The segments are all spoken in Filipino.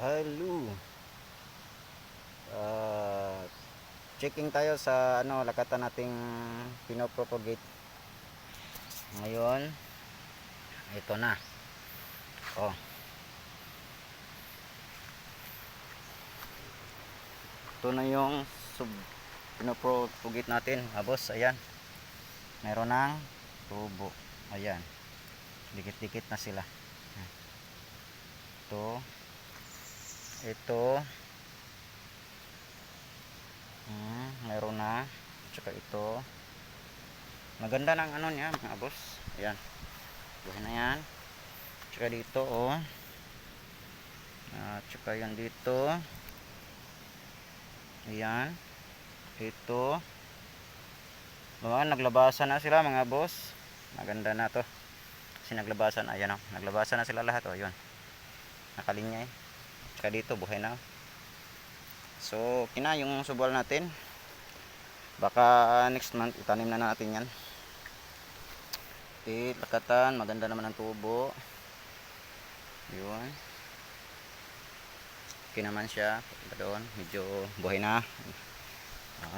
Hello. Uh, Checking tayo sa lakatan nating pinopropagate. Ngayon, ito na. Oh. Ito na yung pinopropagate natin. Boss, ayan. Meron ng tubo. Ayan. Dikit-dikit na sila. Ito meron na, tsaka ito maganda ng niya mga boss. Ayan, buhay na yan. Tsaka dito tsaka yan dito. Ayan, ito naglabasan na sila mga boss. Maganda na to kasi naglabasan. Ayan naglabasan na sila lahat. Yun, nakalinya tsaka dito buhay na. So kina yung subwal natin, baka next month itanim na natin yan. Lakatan, maganda naman ang tubo. Yun, okay naman siya. Doon medyo buhay na.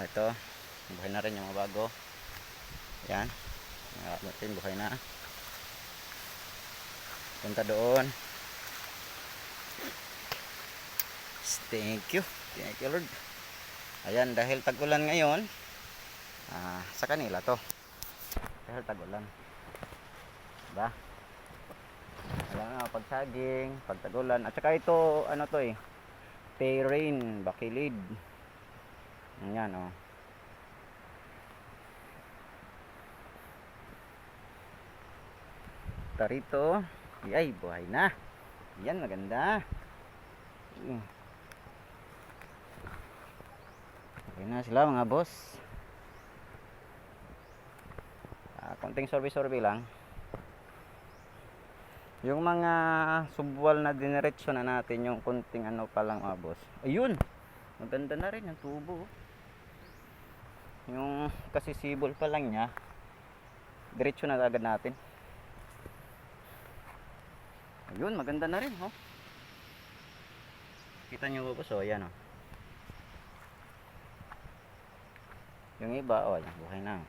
Ito buhay na rin yung mga bago. Yan natin, buhay na. Punta doon. Thank you Lord. Ayan, dahil tag-ulan ngayon, sa kanila to, dahil tag-ulan, diba? Ayan nga, pagsaging, pag tag-ulan. At saka ito, terrain, bakilid. Ayan tarito. Ay, buhay na. Ayan, maganda. Okay na sila mga boss. Konting survey lang. Yung mga subwal na diniretso na natin, yung konting pa lang mga boss. Ayun, maganda na rin yung tubo. Yung kasi sibol pa lang niya, diretso na agad natin. Ayun, maganda na rin kita nyo boss. Ayan yung iba ayan, buhay na.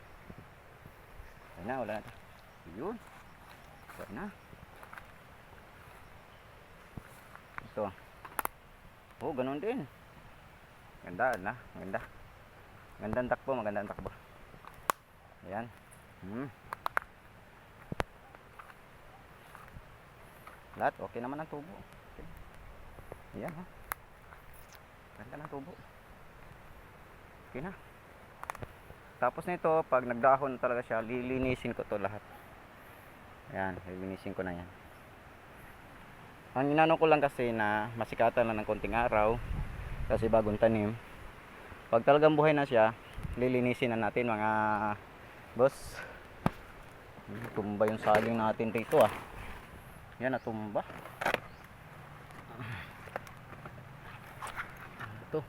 Wala na. Yun, buhay na. Ito ganun din. Magandang takbo. Ayan. Lahat okay naman ang tubo. Ayan ganda ng tubo. Okay na. Tapos nito, pag nagdahon talaga siya, lilinisin ko to lahat. Ayan, lilinisin ko na yan. Ang inano ko lang kasi na masikatan lang ng konting araw kasi bagong tanim. Pag talagang buhay na siya, lilinisin na natin mga boss. Tumba yung saging natin dito yan, natumba. Ito,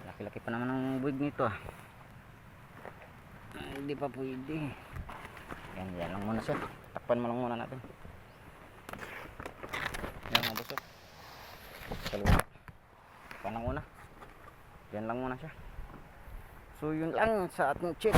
laki-laki pa naman ang buwig nito hindi pa pwede. Yan lang muna siya. Takpan mo lang muna natin. Yan mga busok. Kaliwa. Takpan lang muna. Yan lang muna siya. So yun lang sa ating check.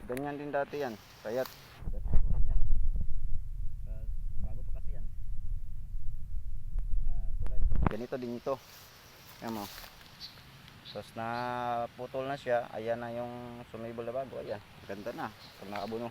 Ganyan din dati yan, kayat bago pa kasi yan. Ganito din ito. Ayan mo. Tapos na putol na siya. Ayan na yung sumibol na bago. Ayan, ganda na pag nakabuno.